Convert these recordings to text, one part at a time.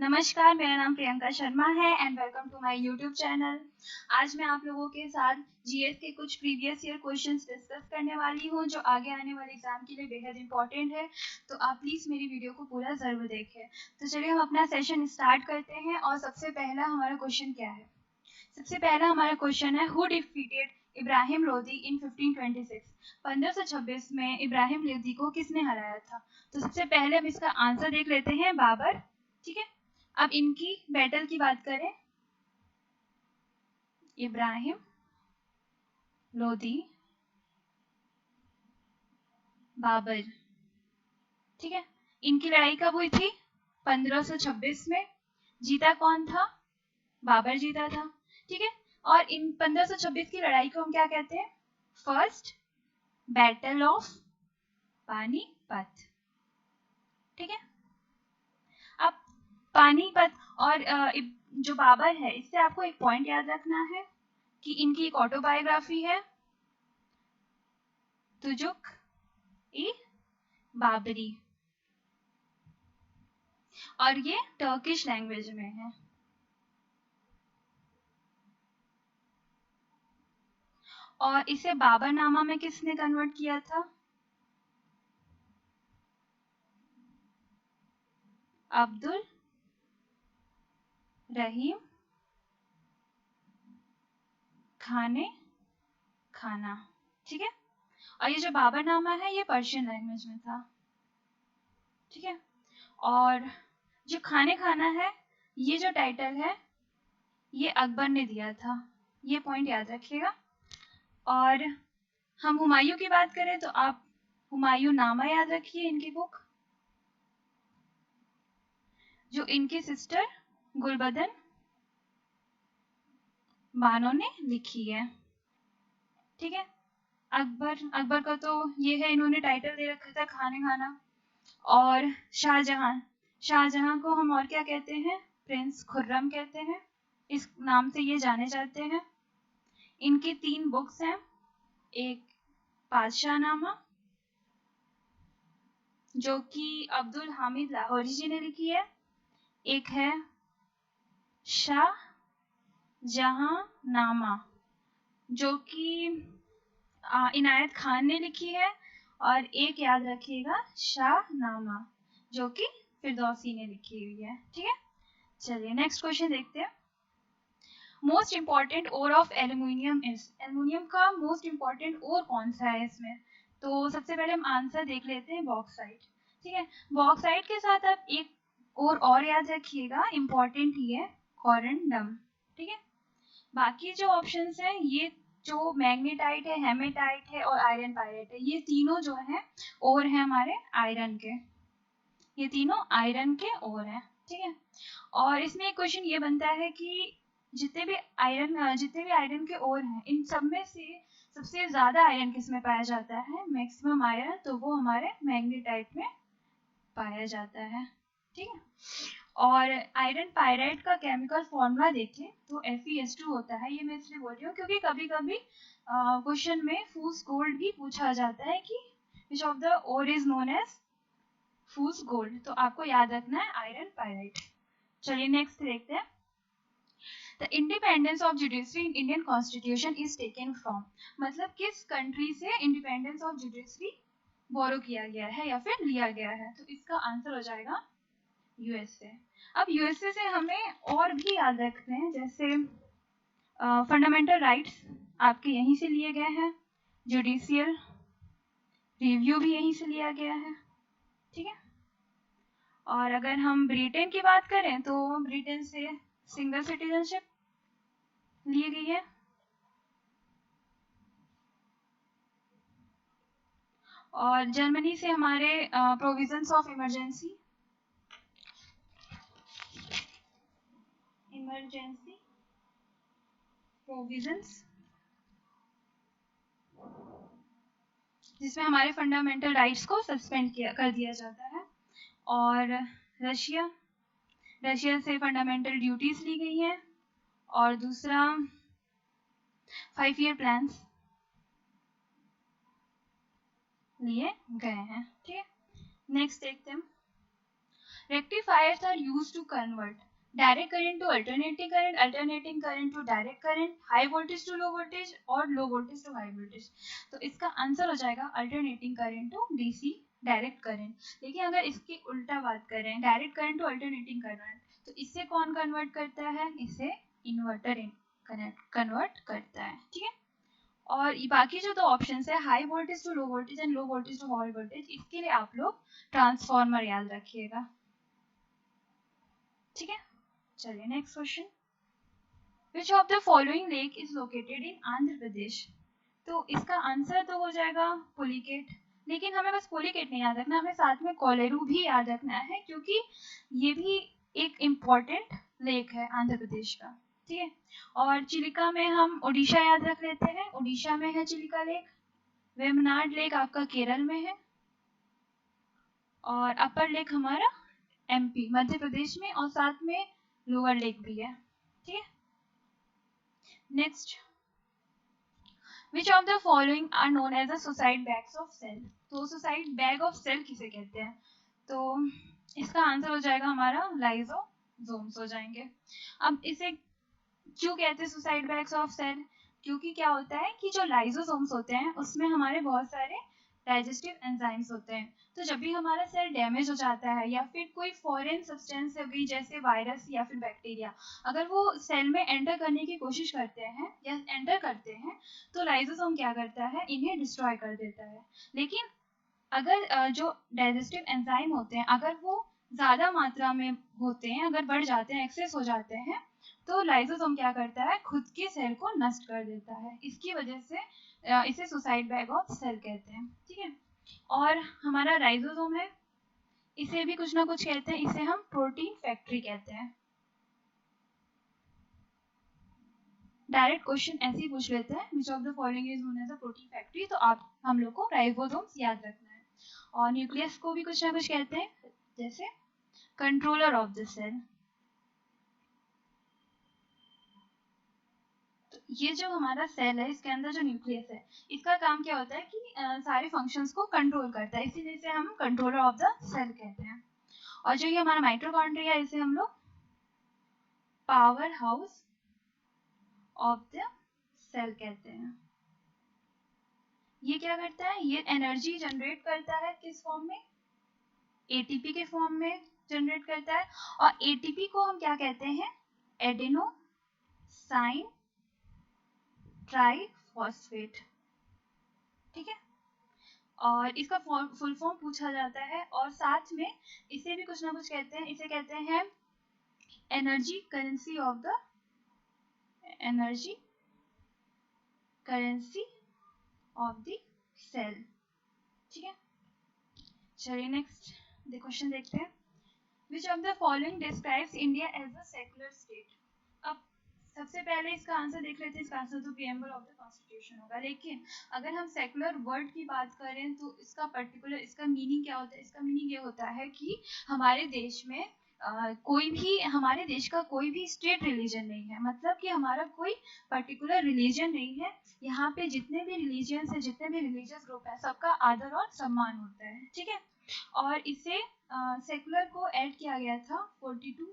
नमस्कार, मेरा नाम प्रियंका शर्मा है and welcome to my YouTube channel. आज मैं आप लोगों के साथ जीएस के कुछ प्रीवियस ईयर क्वेश्चंस डिस्कस करने वाली हूं जो आगे आने वाले एग्जाम के लिए बेहद इंपॉर्टेंट है। तो आप प्लीज़ मेरी वीडियो को पूरा ज़रूर देखें। तो चलिए हम अपना सेशन स्टार्ट करते हैं और सबसे पहला हमारा क्वेश्चन क्या है। सबसे पहला हमारा क्वेश्चन है हु डिफीटेड इब्राहिम लोदी इन 1526। 1526 में इब्राहिम लोदी को किसने हराया था। तो सबसे पहले हम इसका आंसर देख लेते हैं, बाबर। ठीक है, अब इनकी बैटल की बात करें, इब्राहिम लोदी बाबर। ठीक है, इनकी लड़ाई कब हुई थी? 1526 में। जीता कौन था? बाबर जीता था। ठीक है, और इन 1526 की लड़ाई को हम क्या कहते हैं? First battle of Panipat. ठीक है, अब पानीपत और जो बाबर है, इससे आपको एक पॉइंट याद रखना है कि इनकी एक ऑटोबायोग्राफी है, तुजुक ई बाबरी, और ये टर्किश लैंग्वेज में है। और इसे बाबरनामा में किसने कन्वर्ट किया था? अब्दुल रहीम खाना। ठीक है, और ये जो बाबरनामा है ये पर्शियन लैंग्वेज में था। ठीक है, और जो खाना है, ये जो टाइटल है ये अकबर ने दिया था, ये पॉइंट याद रखिएगा। और हम हुमायूं की बात करें तो आप हुमायूं नामा याद रखिए, इनकी बुक जो इनकी सिस्टर गुलबदन बानो ने लिखी है। ठीक है, अकबर का तो ये है, इन्होंने टाइटल दे रखा था खाना। और शाहजहां को हम और क्या कहते हैं? प्रिंस खुर्रम कहते हैं, इस नाम से ये जाने जाते हैं। इनकी 3 बुक्स हैं, एक पादशाहनामा जो कि अब्दुल हामिद लाहौरी जी ने लिखी है, एक है शाहजहांनामा जो कि इनायत खान ने लिखी है, और एक याद रखिएगा शाहनामा जो कि फिरदौसी ने लिखी हुई है। ठीक है, चलिए नेक्स्ट क्वेश्चन देखते हैं। Most important ore of aluminium is, aluminium का मोस्ट इंपॉर्टेंट ओर कौन सा है इसमें? तो सबसे पहले हम आंसर देख लेते हैं, बॉक्साइट। ठीक है, बॉक्साइट के साथ आप एक और याद रखिएगा, इंपॉर्टेंट ही है, कॉरंडम। ठीक है, बाकी जो ऑप्शंस हैं ये जो मैग्नेटाइट है, हेमेटाइट है और आयरन पायरेट है, ये तीनों जो है और है हमारे आयरन के, ये तीनों आयरन के और हैं। ठीक है, और इसमें एक क्वेश्चन ये बनता है कि जितने भी आयरन के और हैं, इन सब में से सबसे ज्यादा आयरन किस में पाया जाता है? मैक्सिमम आयरन, तो वो हमारे मैग्नेटाइट में पाया जाता है। ठीक है, और आयरन पायराइट का केमिकल फॉर्मूला देखें तो Fe2 होता है। ये मैं इसलिए बोल रही हूँ क्योंकि कभी कभी क्वेश्चन में फूस गोल्ड भी पूछा जाता है कि which of the ore is known as fool's gold, तो आपको याद रखना है आयरन पायराइट। चलिए नेक्स्ट देखते हैं। The independence of judiciary in Indian constitution is taken from, मतलब किस कंट्री से इंडिपेंडेंस ऑफ जुडिशरी बोरो किया गया है या फिर लिया गया है? तो इसका आंसर हो जाएगा यूएसए। अब यूएसए से हमें और भी याद रखते हैं, जैसे फंडामेंटल राइट्स आपके यहीं से लिए गए हैं, जुडिशियल रिव्यू भी यहीं से लिया गया है। ठीक है, और अगर हम ब्रिटेन की बात करें तो ब्रिटेन से सिंगल सिटीजनशिप ली गई है। और जर्मनी से हमारे प्रोविजंस ऑफ इमरजेंसी प्रोविजंस, जिसमें हमारे फंडामेंटल राइट्स को सस्पेंड कर दिया जाता है। और रशिया से फंडामेंटल ड्यूटीज ली गई हैं, और दूसरा 5 ईयर प्लान्स लिए गए हैं। ठीक है, नेक्स्ट देखते हैं। Rectifiers are used to convert direct current to alternating current to direct current, high voltage to low voltage और low voltage to high voltage. तो इसका आंसर हो जाएगा alternating current to DC direct current. लेकिन अगर इसकी उल्टा बात करें direct current to alternating current, तो इससे कौन कन्वर्ट करता है? इसे इन्वर्टर कन्वर्ट करता है. ठीक है. और बाकी जो दो ऑप्शंस है high voltage to low voltage and low voltage to high voltage, इसके लिए आप लोग ट्रांसफार्मर याद रखिएगा. ठीक है. चलिए next question. Which of the following lake is located in Andhra Pradesh? तो इसका आंसर तो हो जाएगा पुलिकेट. लेकिन हमें बस पुलिकेट नहीं याद रखना, हमें साथ में कोलेरू भी याद रखना है, क्योंकि ये भी एक इम्पॉर्टेंट लेक है आंध्र प्रदेश का. ठीक है. और चिलिका में हम ओडिशा याद रख लेते हैं, ओडिशा में है चिलिका लेक. वेमनाड लेक आपका केरल में है, और अपर लेक हमारा एमपी मध्य प्रदेश में, और साथ में लोअर लेक भी है. ठीक है. Next, which of the following are known as the suicide bags of cell? तो सुसाइड बैग ऑफ सेल किसे कहते हैं? तो इसका आंसर हो जाएगा हमारा लाइसोसोम्स हो जाएंगे. अब इसे क्यों कहते हैं सुसाइड बैग्स ऑफ सेल? क्योंकि क्या होता है कि जो लाइसोसोम्स होते हैं उसमें हमारे बहुत सारे डाइजेस्टिव एंजाइम्स होते हैं. तो जब भी हमारा सेल डैमेज हो जाता है या फिर कोई फॉरेन सब्सटेंस हो गई जैसे वायरस या फिर बैक्टीरिया, अगर वो सेल में एंटर करने की कोशिश करते हैं या एंटर करते हैं, तो लाइसोसोम क्या करता है? इन्हें डिस्ट्रॉय कर देता है. लेकिन अगर जो डाइजेस्टिव एंजाइम होते हैं अगर वो ज़्यादा मात्रा में होते हैं, अगर बढ़ जाते हैं, एक्सेस हो जाते हैं, तो लाइसोसोम क्या करता है? खुद के सेल को नष्ट कर देता है. इसकी वजह से इसे सुसाइड बैग ऑफ सेल कहते हैं. ठीक है. और हमारा राइजोसोम है, इसे भी कुछ ना कुछ कहते हैं, इसे हम प्रोटीन फैक्ट्री कहते हैं. डायरेक्ट क्वेश्चन ऐसे ही पूछ लेते हैं, which of the following is known as a protein factory, तो आप हम लोग को राइबोसोम्स याद रखना है. और न्यूक्लियस को भी कुछ ना कुछ कहते हैं, जैसे कंट्रोलर ऑफ द सेल. तो ये जो हमारा सेल है इसके अंदर जो न्यूक्लियस है, इसका काम क्या होता है कि सारे फंक्शंस को कंट्रोल करता है, इसीलिए इसे हम कंट्रोलर ऑफ द सेल कहते हैं. और जो ये हमारा माइटोकॉन्ड्रिया है, इसे हम लोग power house of the cell कहते हैं. ये क्या करता है? ये एनर्जी जनरेट करता है, किस फॉर्म में? एटीपी के फॉर्म में जनरेट करता है. और एटीपी को हम क्या कहते हैं? Adenosine triphosphate. ठीक है. और इसका फुल फॉर्म पूछा जाता है, और साथ में इसे भी कुछ ना कुछ कहते हैं, इसे कहते हैं energy currency of the cell. ठीक है. चलिए नेक्स्ट क्वेश्चन देखते हैं. Which of the following describes India as a secular state? अब सबसे पहले इसका आंसर देख लेते हैं. इसका आंसर तो प्रीएम्बल ऑफ द कॉन्स्टिट्यूशन होगा. लेकिन अगर हम सेक्युलर वर्ड की बात करें तो इसका पर्टिकुलर इसका मीनिंग क्या होता है? इसका मीनिंग ये होता है कि हमारे देश में हमारे देश का कोई भी स्टेट रिलीजन नहीं है. मतलब कि हमारा कोई पर्टिकुलर रिलीजन नहीं है. यहाँ पे जितने भी रिलीजियंस है, जितने भी रिलीजियस ग्रुप है, सबका आदर और सम्मान होता है. ठीक है. और इसे सेक्युलर को ऐड किया गया था 42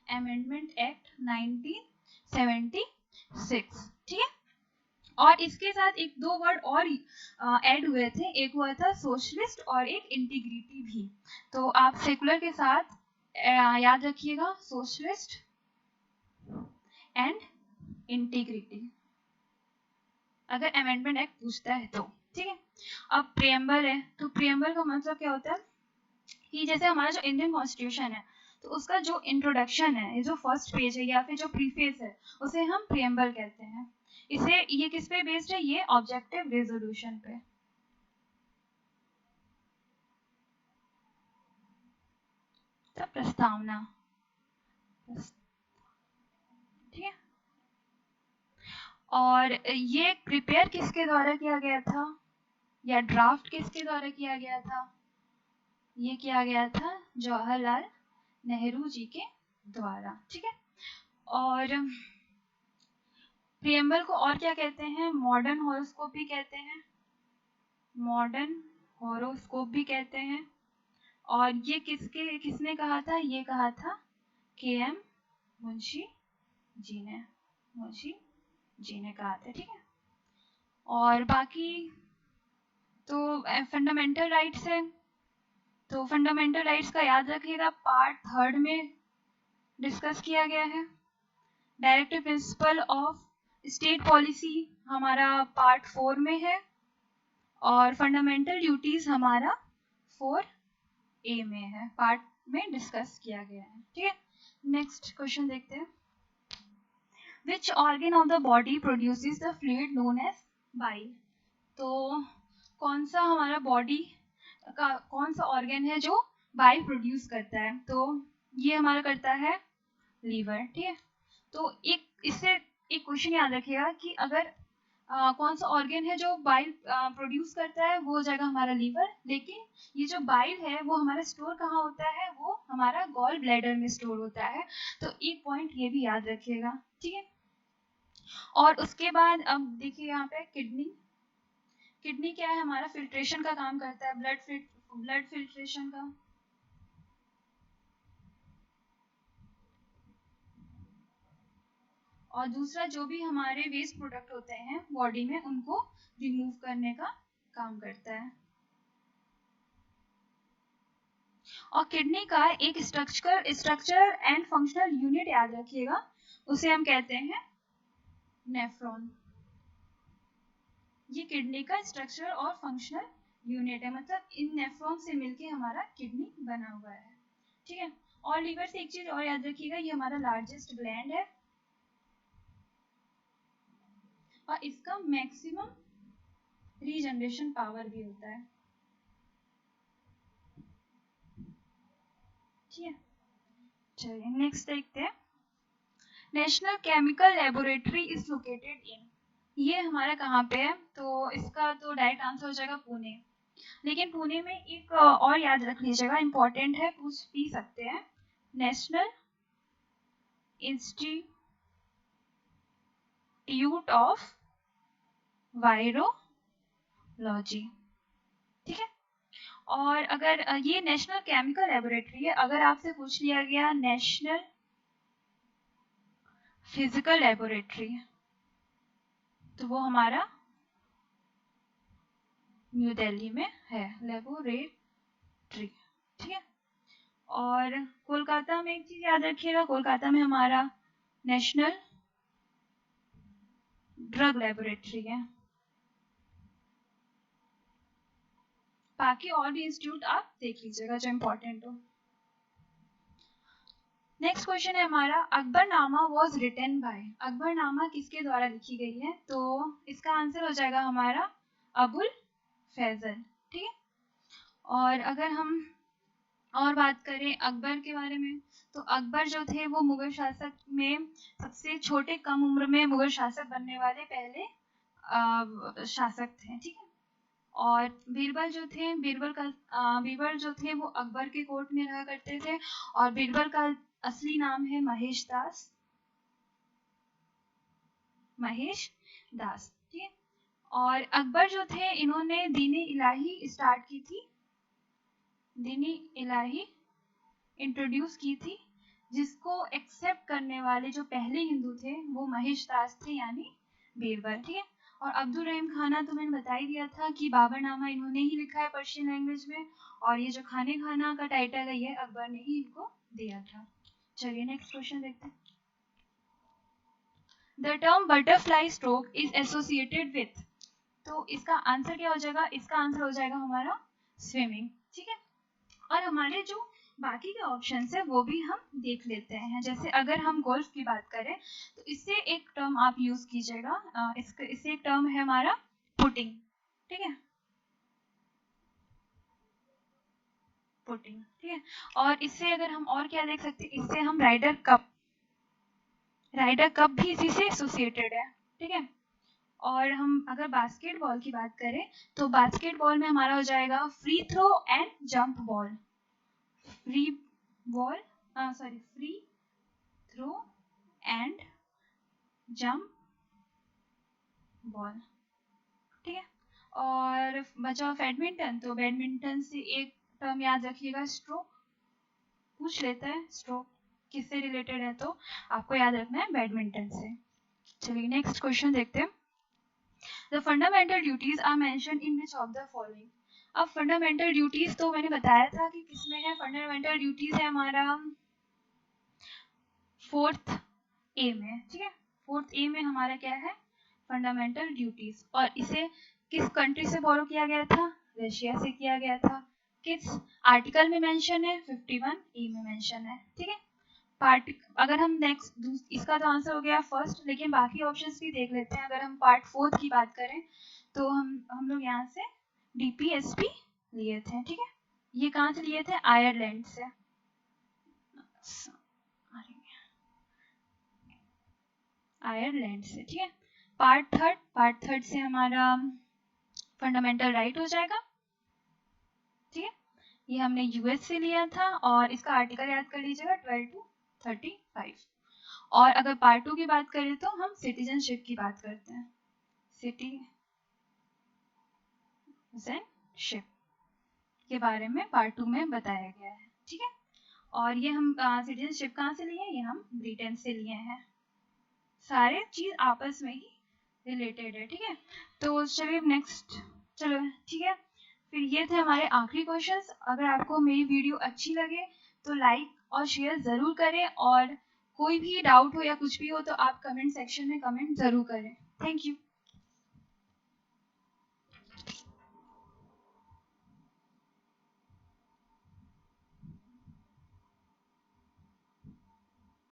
अमेंडमेंट एक्ट 1976. ठीक है. और इसके साथ एक दो वर्ड और ऐड हुए थे, एक हुआ था सोशलिस्ट और एक इंटीग्रिटी भी. तो आप सेक्युलर के साथ याद रखिएगा सोशलिस्ट एंड इंटीग्रिटी, अगर अमेंडमेंट एक्ट पूछता है तो. ठीक है. अब प्रियम्बल है, तो प्रियम्बल का मतलब क्या होता है कि जैसे हमारा जो इंडियन कॉन्स्टिट्यूशन है, तो उसका जो इंट्रोडक्शन है, जो फर्स्ट पेज है या फिर जो प्रीफेस है, उसे हम प्रियम्बल कहते हैं. इसे ये किस पे बेस्ड है? ये ऑब्जेक्टिव रेजोल्यूशन पे. तो प्रस्तावना. ठीक है. और ये प्रिपेयर किसके द्वारा किया गया था, या ड्राफ्ट किसके द्वारा किया गया था? ये किया गया था जवाहरलाल नेहरू जी के द्वारा. ठीक है. और प्रियम्बल को और क्या कहते हैं? मॉडर्न हॉरोस्कोप भी कहते हैं, मॉडर्न हॉरोस्कोप भी कहते हैं. और ये किसने कहा था? ये कहा था KM मुंशी जी ने, मुंशी जी ने कहा था, ठीक है। और बाकी तो फंडामेंटल राइट्स है, तो फंडामेंटल राइट्स का याद रखिएगा पार्ट 3 में डिस्कस किया गया है। Directive principle of state policy हमारा पार्ट 4 में है, और फंडामेंटल ड्यूटीज हमारा 4A में है, पार्ट में डिस्कस किया गया है, ठीक है। नेक्स्ट क्वेश्चन देखते हैं। Which organ of the body produces the fluid known as bile? तो कौन सा हमारा बॉडी का कौन सा ऑर्गन है जो बाइल प्रोड्यूस करता है? तो ये हमारा करता है लीवर, ठीक है। तो इससे एक क्वेश्चन याद रखिएगा कि अगर कौन सा ऑर्गन है जो बाइल प्रोड्यूस करता है, वो हो जाएगा हमारा लीवर। लेकिन ये जो बाइल है वो हमारा स्टोर कहाँ होता है? वो हमारा गॉल ब्लैडर में स्टोर होता है। तो एक पॉइंट ये भी याद रखिएगा, ठीक है। और उसके बाद अब देखिए यहाँ पे किडनी क्या है? हमारा फिल्ट्रेशन का काम करता है, ब्लड फिल्ट्रेशन का। और दूसरा जो भी हमारे वेस्ट प्रोडक्ट होते हैं बॉडी में, उनको रिमूव करने का काम करता है। और किडनी का एक स्ट्रक्चर एंड फंक्शनल यूनिट याद रखिएगा, उसे हम कहते हैं नेफ्रॉन। ये किडनी का स्ट्रक्चर और फंक्शनल यूनिट है, मतलब इन नेफ्रॉन से मिलके हमारा किडनी बना हुआ है, ठीक है। और लीवर से एक चीज और याद रखिएगा, ये हमारा लार्जेस्ट ग्लैंड है और इसका मैक्सिमम रीजनरेशन पावर भी होता है, ठीक है। चलिए नेक्स्ट देखते हैं। National chemical laboratory is located इन, ये हमारा कहाँ पे है? तो इसका तो डायरेक्ट आंसर हो जाएगा पुणे। लेकिन पुणे में एक और याद रख लीजिएगा, इंपॉर्टेंट है, पूछ भी सकते हैं। नेशनल इंस्टीट्यूट ऑफ वायरोलॉजी, ठीक है। और अगर ये नेशनल केमिकल लेबोरेटरी है, अगर आपसे पूछ लिया गया नेशनल फिजिकल लेबोरेटरी, तो वो हमारा न्यू दिल्ली में है, लेबोरेटरी, ठीक है। और कोलकाता में एक चीज याद रखिएगा, कोलकाता में हमारा नेशनल ड्रग लेबोरेटरी है। बाकी और भी इंस्टीट्यूट आप देख लीजिएगा जो इम्पोर्टेंट हो। नेक्स्ट क्वेश्चन है हमारा, Akbarnama was written by, Akbarnama किसके द्वारा लिखी गई है? तो इसका आंसर हो जाएगा हमारा अबुल फैजल, ठीक है। और अगर हम और बात करें अकबर के बारे में, तो अकबर जो थे वो मुगल शासक में सबसे छोटे कम उम्र में मुगल शासक बनने वाले पहले शासक थे, ठीक है। और बीरबल जो थे वो अकबर के कोर्ट में रहा करते थे, और बीरबल का असली नाम है महेश दास, ठीक है। और अकबर जो थे इन्होंने दीन इलाही स्टार्ट की थी, दीन इलाही इंट्रोड्यूस की थी, जिसको एक्सेप्ट करने वाले जो पहले हिंदू थे वो महेश दास थे, यानी बीरबल, ठीक है। और अब्दुल रहीम खाना तो मैंने बता ही दिया था कि बाबरनामा इन्होंने ही लिखा है पर्शियन लैंग्वेज में, और ये जो खाने खाना का टाइटल है ये अकबर ने ही इनको दिया था। चलिए नेक्स्ट क्वेश्चन देखते हैं। The term butterfly stroke is associated with, तो इसका आंसर क्या हो जाएगा? इसका आंसर हो जाएगा हमारा स्विमिंग, ठीक है। और हमारे जो बाकी के ऑप्शन है वो भी हम देख लेते हैं। जैसे अगर हम गोल्फ की बात करें तो इससे एक टर्म आप यूज कीजिएगा, इससे एक टर्म है हमारा पुटिंग, ठीक है, पुटिंग, ठीक है। और इससे अगर हम और क्या देख सकते हैं, इससे हम राइडर कप भी इसी से एसोसिएटेड है, ठीक है। और हम अगर बास्केटबॉल की बात करें तो बास्केटबॉल में हमारा हो जाएगा free throw and jump ball, free throw and jump ball, ठीक है। और बचा बैडमिंटन, तो बैडमिंटन से एक टर्म याद रखिएगा, स्ट्रोक पूछ लेता है, स्ट्रोक किससे रिलेटेड है, तो आपको याद रखना है बैडमिंटन से। चलिए नेक्स्ट क्वेश्चन देखते हैं। The fundamental duties are mentioned in which of the following. अब फंडामेंटल ड्यूटीज तो मैंने बताया था कि किसमें है, फंडामेंटल ड्यूटीज है हमारा 4th ए में, ठीक है। 4th ए में हमारा क्या है, फंडामेंटल ड्यूटीज, और इसे किस कंट्री से फॉलो किया गया था, रशिया से किया गया था। किस आर्टिकल में मेंशन है, 51 ए में मेंशन है, ठीक है। पार्ट अगर हम नेक्स्ट, इसका तो आंसर हो गया फर्स्ट, लेकिन बाकी ऑप्शंस भी देख लेते हैं। अगर हम पार्ट 4 की बात करें तो हम लोग यहाँ से डीपीएसपी लिए थे, ठीक है। ये कहाँ से लिए थे, आयरलैंड से, आयरलैंड से, ठीक है। पार्ट थर्ड से हमारा फंडामेंटल राइट हो जाएगा, ठीक है। ये हमने यूएस से लिया था और इसका आर्टिकल याद कर लीजिएगा 12 to 35। और अगर पार्ट 2 की बात करें तो हम सिटीजनशिप की बात करते हैं, सिटीजनशिप के बारे में पार्ट 2 में बताया गया है, ठीक है। और ये हम सिटीजनशिप कहाँ से लिए, ये हम ब्रिटेन से लिए हैं। सारे चीज आपस में ही रिलेटेड है, ठीक है। तो चलिए नेक्स्ट, चलो ठीक है। फिर ये थे हमारे आखिरी क्वेश्चंस। अगर आपको मेरी वीडियो अच्छी लगे तो लाइक और शेयर ज़रूर करें, और कोई भी डाउट हो या कुछ भी हो तो आप कमेंट सेक्शन में कमेंट ज़रूर करें। Thank you.